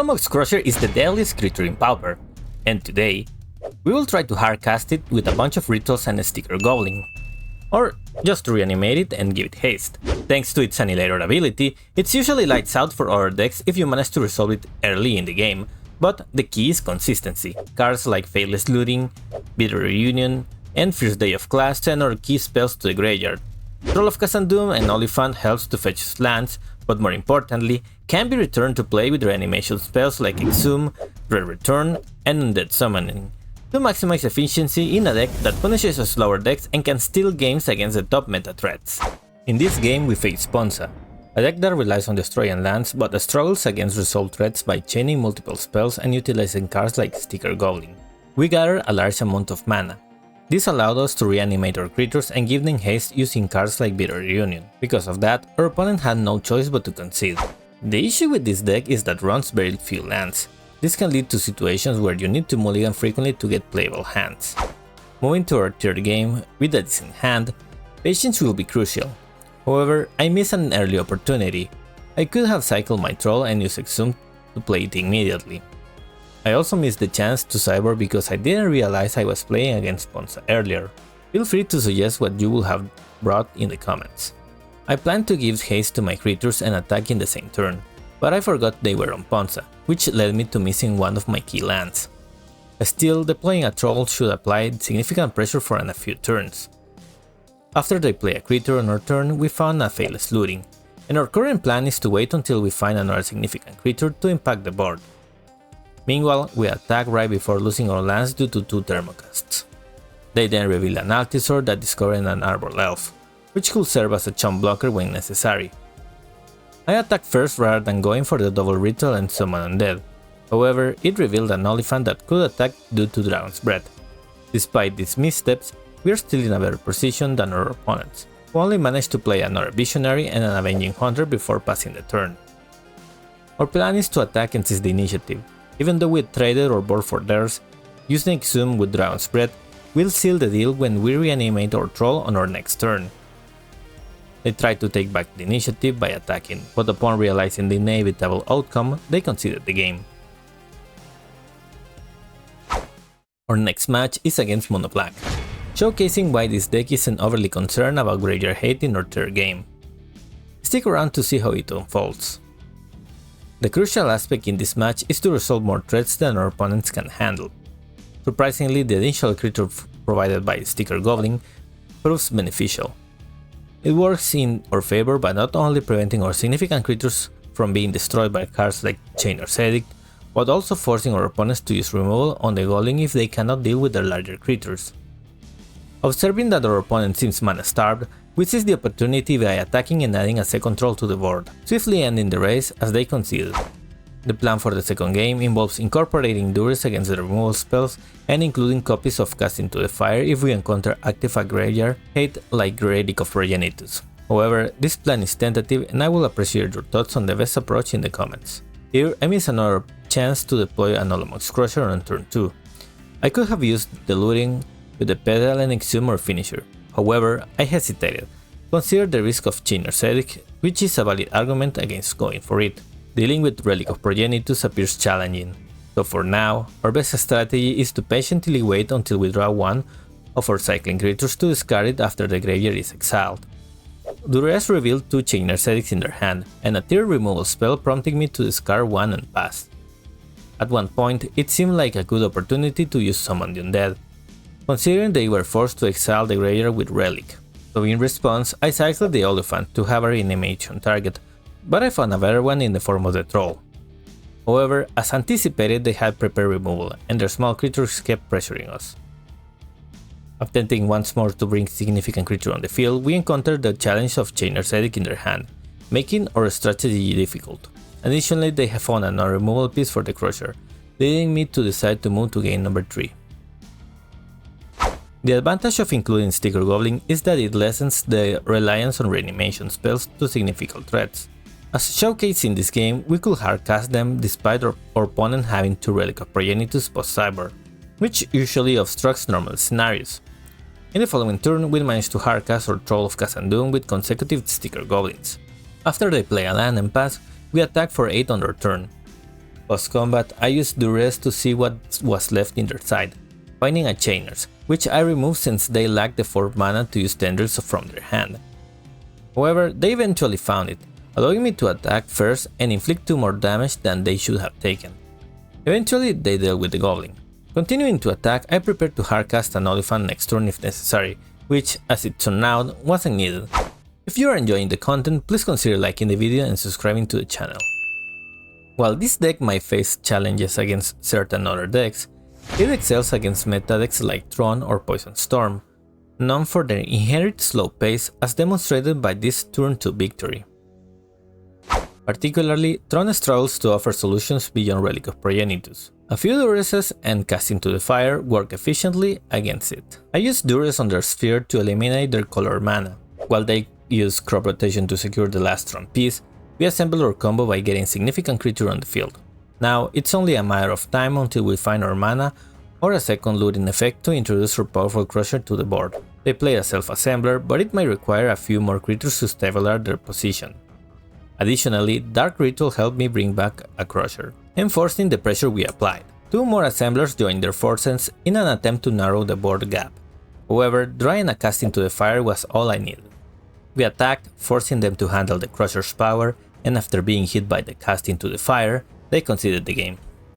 Ulamog's Crusher is the deadliest creature in Pauper, and today, we will try to hardcast it with a bunch of rituals and a Sticker Goblin. Or just to reanimate it and give it haste. Thanks to its Annihilator ability, it's usually lights out for other decks if you manage to resolve it early in the game, but the key is consistency. Cards like Faithless Looting, Bitter Reunion, and First Day of Class send our key spells to the graveyard. Troll of Khazad-dûm and Oliphant helps to fetch lands, but more importantly, can be returned to play with reanimation spells like Exhume, Dread Return, and Undead Summoning, to maximize efficiency in a deck that punishes slower decks and can steal games against the top meta threats. In this game we face Ponza, a deck that relies on destroying lands but struggles against resolve threats by chaining multiple spells and utilizing cards like Sticker Goblin. We gather a large amount of mana. This allowed us to reanimate our creatures and give them haste using cards like Bitter Reunion. Because of that, our opponent had no choice but to concede. The issue with this deck is that it runs very few lands. This can lead to situations where you need to mulligan frequently to get playable hands. Moving to our third game, with a decent hand, patience will be crucial. However, I missed an early opportunity. I could have cycled my troll and used Exhume to play it immediately. I also missed the chance to sideboard because I didn't realize I was playing against Ponza earlier. Feel free to suggest what you would have brought in the comments. I planned to give haste to my creatures and attack in the same turn, but I forgot they were on Ponza, which led me to missing one of my key lands. Still, deploying a troll should apply significant pressure for a few turns. After they play a creature on our turn, we found a Faithless Looting, and our current plan is to wait until we find another significant creature to impact the board. Meanwhile, we attack right before losing our lands due to 2 Thermocasts. They then reveal an Altisor that discovers an Arbor Elf, which could serve as a chump blocker when necessary. I attacked first rather than going for the double ritual and summon undead. However, it revealed an Oliphant that could attack due to Dragon's Breath. Despite these missteps, we are still in a better position than our opponents, who only managed to play another Visionary and an Avenging Hunter before passing the turn. Our plan is to attack and seize the initiative. Even though we traded our board for theirs, using Exhume with Dragon's Breath will seal the deal when we reanimate our troll on our next turn. They tried to take back the initiative by attacking, but upon realizing the inevitable outcome, they conceded the game. Our next match is against Mono Black, showcasing why this deck isn't overly concerned about graveyard hate in our third game. Stick around to see how it unfolds. The crucial aspect in this match is to resolve more threats than our opponents can handle. Surprisingly, the initial creature provided by Sticker Goblin proves beneficial. It works in our favor by not only preventing our significant creatures from being destroyed by cards like Chainer's Edict, but also forcing our opponents to use removal on the Goblin if they cannot deal with their larger creatures. Observing that our opponent seems mana starved, we seize the opportunity by attacking and adding a second troll to the board, swiftly ending the race as they conceded. The plan for the second game involves incorporating duress against the removal spells and including copies of Cast into the Fire if we encounter active graveyard hate like Relic of Progenitus. However, this plan is tentative and I will appreciate your thoughts on the best approach in the comments. Here I miss another chance to deploy an Ulamog's Crusher on turn 2. I could have used the looting with the Pedal and Exhume or Finisher. However, I hesitated. Consider the risk of Chainer's Edict, which is a valid argument against going for it. Dealing with Relic of Progenitus appears challenging, so for now, our best strategy is to patiently wait until we draw one of our cycling creatures to discard it after the graveyard is exiled. Duress revealed 2 Chainer's Edicts in their hand, and a third removal spell prompting me to discard one and pass. At one point, it seemed like a good opportunity to use Summon the Undead, considering they were forced to exile the graveyard with Relic. So in response, I cycled the Oliphant to have a reanimation target, but I found a better one in the form of the Troll. However, as anticipated, they had prepared removal, and their small creatures kept pressuring us. Attempting once more to bring significant creature on the field, we encountered the challenge of Chainer's Edict in their hand, making our strategy difficult. Additionally, they have found another removal piece for the Crusher, leading me to decide to move to game number 3. The advantage of including Sticker Goblin is that it lessens the reliance on reanimation spells to significant threats. As showcased in this game, we could hardcast them despite our opponent having 2 Relic of Progenitus post-sideboard, which usually obstructs normal scenarios. In the following turn, we managed to hardcast our Troll of Khazad-dûm with consecutive Sticker Goblins. After they play a land and pass, we attack for 8 on their turn. Post-combat, I used Duress to see what was left in their side, finding a Chainers, which I removed since they lacked the 4 mana to use Tendrils from their hand. However, they eventually found it, allowing me to attack first and inflict 2 more damage than they should have taken. Eventually, they dealt with the Goblin. Continuing to attack, I prepared to hardcast an Oliphant next turn if necessary, which, as it turned out, wasn't needed. If you are enjoying the content, please consider liking the video and subscribing to the channel. While this deck might face challenges against certain other decks, it excels against meta decks like Tron or Poison Storm, known for their inherent slow pace as demonstrated by this turn 2 victory. Particularly, Tron struggles to offer solutions beyond Relic of Progenitus. A few Duresses and Casting to the Fire work efficiently against it. I use Duress on their sphere to eliminate their color mana. While they use Crop Rotation to secure the last Tron piece, we assemble our combo by getting significant creature on the field. Now, it's only a matter of time until we find our mana or a second looting effect to introduce our powerful Crusher to the board. They play a self-assembler, but it might require a few more creatures to stabilize their position. Additionally, Dark Ritual helped me bring back a Crusher, enforcing the pressure we applied. 2 more assemblers joined their forces in an attempt to narrow the board gap. However, drawing a Casting to the Fire was all I needed. We attacked, forcing them to handle the Crusher's power, and after being hit by the Casting to the Fire, they conceded the game.